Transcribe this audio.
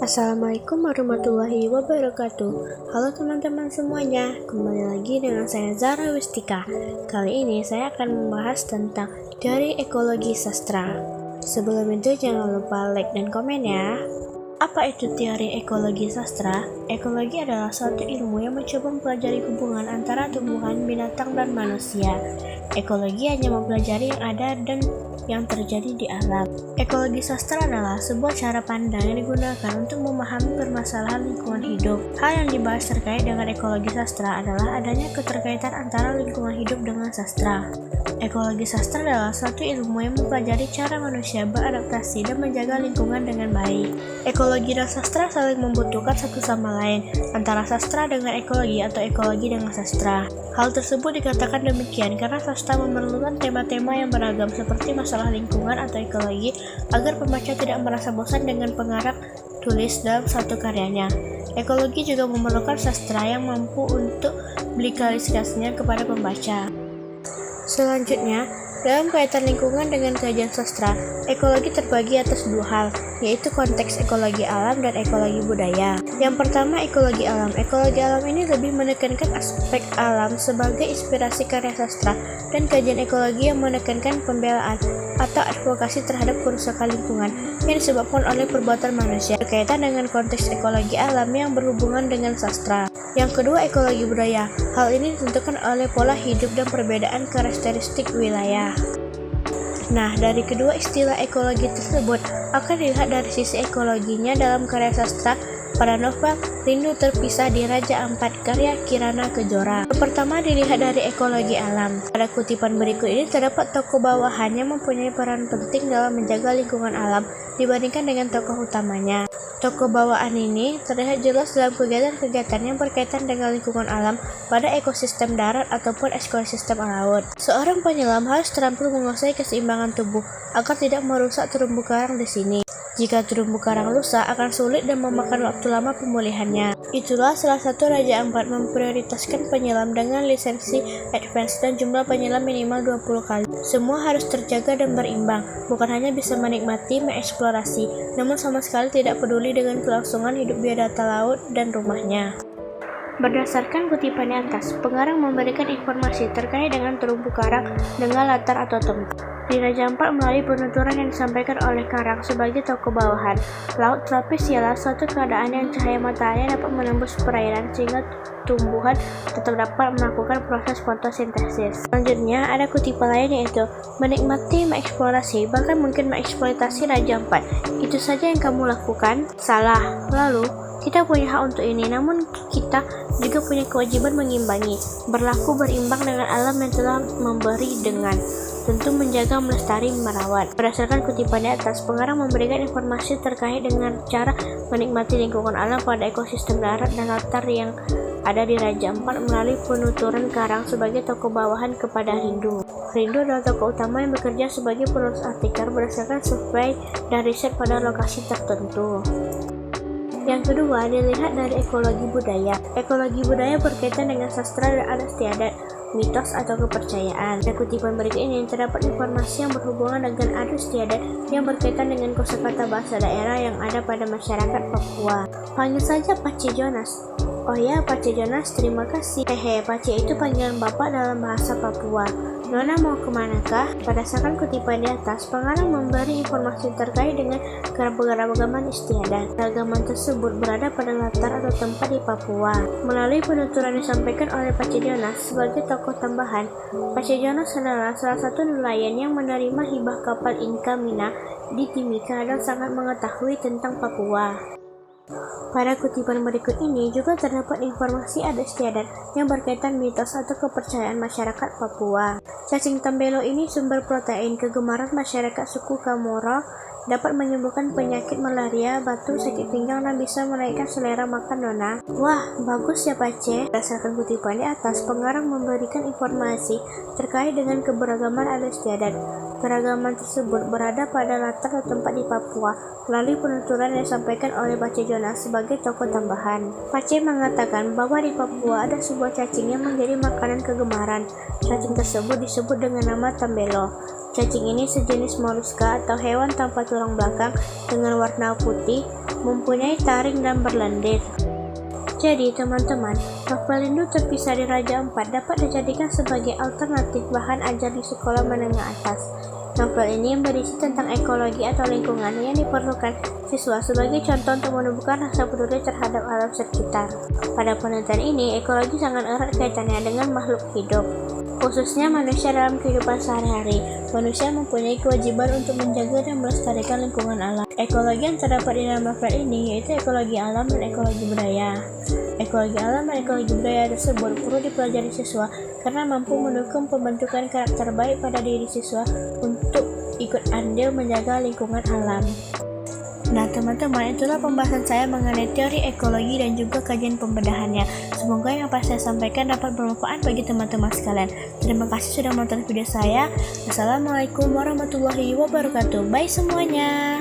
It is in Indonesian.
Assalamualaikum warahmatullahi wabarakatuh. Halo teman-teman semuanya, kembali lagi dengan saya Zara Wistika. Kali ini saya akan membahas tentang teori ekologi sastra. Sebelum itu jangan lupa like dan komen ya. Apa itu teori ekologi sastra? Ekologi adalah suatu ilmu yang mencoba mempelajari hubungan antara tumbuhan, binatang, dan manusia. Ekologi hanya mempelajari yang ada dan yang terjadi di alam. Ekologi sastra adalah sebuah cara pandang yang digunakan untuk memahami permasalahan lingkungan hidup. Hal yang dibahas terkait dengan ekologi sastra adalah adanya keterkaitan antara lingkungan hidup dengan sastra. Ekologi sastra adalah suatu ilmu yang mempelajari cara manusia beradaptasi dan menjaga lingkungan dengan baik. Ekologi dan sastra saling membutuhkan satu sama lain, antara sastra dengan ekologi atau ekologi dengan sastra. Hal tersebut dikatakan demikian karena sastra memerlukan tema-tema yang beragam seperti masalah lingkungan atau ekologi agar pembaca tidak merasa bosan dengan pengarang tulis dalam satu karyanya. Ekologi juga memerlukan sastra yang mampu untuk mengaplikasikannya kepada pembaca. Selanjutnya, dalam kaitan lingkungan dengan kajian sastra, ekologi terbagi atas dua hal, yaitu konteks ekologi alam dan ekologi budaya. Yang pertama, ekologi alam. Ekologi alam ini lebih menekankan aspek alam sebagai inspirasi karya sastra, dan kajian ekologi yang menekankan pembelaan atau advokasi terhadap kerusakan lingkungan yang disebabkan oleh perbuatan manusia berkaitan dengan konteks ekologi alam yang berhubungan dengan sastra. Yang kedua, ekologi budaya. Hal ini ditentukan oleh pola hidup dan perbedaan karakteristik wilayah. Nah, dari kedua istilah ekologi tersebut akan dilihat dari sisi ekologinya dalam karya sastra pada novel Rindu Terpisah di Raja Ampat karya Kirana Kejora. Yang pertama dilihat dari ekologi alam. Pada kutipan berikut ini terdapat tokoh bawahan yang mempunyai peran penting dalam menjaga lingkungan alam dibandingkan dengan tokoh utamanya. Tokoh bawaan ini terlihat jelas dalam kegiatan-kegiatan yang berkaitan dengan lingkungan alam pada ekosistem darat ataupun ekosistem laut. Seorang penyelam harus terampil menguasai keseimbangan tubuh agar tidak merusak terumbu karang di sini. Jika terumbu karang rusak, akan sulit dan memakan waktu lama pemulihannya. Itulah salah satu Raja Ampat memprioritaskan penyelam dengan lisensi advance dan jumlah penyelam minimal 20 kali. Semua harus terjaga dan berimbang, bukan hanya bisa menikmati, mengeksplorasi, namun sama sekali tidak peduli dengan kelangsungan hidup biodata laut dan rumahnya. Berdasarkan kutipan di atas, pengarang memberikan informasi terkait dengan terumbu karang dengan latar atau tempat. Di Raja Ampat melalui penuturan yang disampaikan oleh Karang sebagai tokoh bawahan. Laut tropis ialah suatu keadaan yang cahaya matahari dapat menembus perairan sehingga tumbuhan tetap dapat melakukan proses fotosintesis. Selanjutnya ada kutipan lain yaitu menikmati, mengeksplorasi, bahkan mungkin mengeksploitasi Raja Ampat. Itu saja yang kamu lakukan? Salah. Lalu kita punya hak untuk ini, namun kita juga punya kewajiban mengimbangi, berlaku berimbang dengan alam yang telah memberi dengan tentu menjaga, melestari, merawat. Berdasarkan kutipan di atas, pengarang memberikan informasi terkait dengan cara menikmati lingkungan alam pada ekosistem darat dan latar yang ada di Raja Ampat melalui penuturan Karang sebagai tokoh bawahan kepada Rindu. Rindu adalah tokoh utama yang bekerja sebagai penulis artikel berdasarkan survei dan riset pada lokasi tertentu. Yang kedua, dilihat dari ekologi budaya. Ekologi budaya berkaitan dengan sastra dan adat istiadat, mitos atau kepercayaan. Pada kutipan berikut ini terdapat informasi yang berhubungan dengan adat istiadat yang berkaitan dengan kosakata bahasa daerah yang ada pada masyarakat Papua. Panggil saja Pace Jonas. Oh ya, Pace Jonas, terima kasih. Hehe, Pace itu panggilan bapak dalam bahasa Papua. Nona mau kemanakah? Berdasarkan kutipan di atas, pengarang memberi informasi terkait dengan keragaman istiadat. Keragaman tersebut berada pada latar atau tempat di Papua. Melalui penuturan disampaikan oleh Pace Jonas sebagai tokoh tambahan, Pace Jonas adalah salah satu nelayan yang menerima hibah kapal Inka Mina di Timika dan sangat mengetahui tentang Papua. Pada kutipan berikut ini juga terdapat informasi adat istiadat yang berkaitan mitos atau kepercayaan masyarakat Papua. Cacing tambelo ini sumber protein kegemaran masyarakat suku Kamoro, dapat menyembuhkan penyakit malaria, batuk, sakit pinggang, dan bisa menaikkan selera makan Nona. Wah, bagus ya Pace. Berdasarkan kutipan di atas, pengarang memberikan informasi terkait dengan keberagaman adat istiadat. Keragaman tersebut berada pada latar atau tempat di Papua melalui penuturan yang disampaikan oleh Pace Jonas sebagai tokoh tambahan. Pace mengatakan bahwa di Papua ada sebuah cacing yang menjadi makanan kegemaran. Cacing tersebut disebut dengan nama tambelo. Cacing ini sejenis moluska atau hewan tanpa tulang belakang dengan warna putih, mempunyai taring dan berlendir. Jadi teman-teman, novel Rindu Terpisah di Raja Ampat dapat dijadikan sebagai alternatif bahan ajar di sekolah menengah atas. Novel ini berisi tentang ekologi atau lingkungan yang diperlukan siswa sebagai contoh untuk menumbuhkan rasa peduli terhadap alam sekitar. Pada penelitian ini, ekologi sangat erat kaitannya dengan makhluk hidup, khususnya manusia dalam kehidupan sehari-hari. Manusia mempunyai kewajiban untuk menjaga dan melestarikan lingkungan alam. Ekologi yang terdapat di dalam novel ini yaitu ekologi alam dan ekologi budaya. Ekologi alam dan ekologi budaya tersebut perlu dipelajari siswa karena mampu mendukung pembentukan karakter baik pada diri siswa untuk ikut andil menjaga lingkungan alam. Nah teman-teman, itulah pembahasan saya mengenai teori ekologi dan juga kajian pembedahannya. Semoga yang apa saya sampaikan dapat bermanfaat bagi teman-teman sekalian. Terima kasih sudah menonton video saya. Wassalamualaikum warahmatullahi wabarakatuh. Bye semuanya.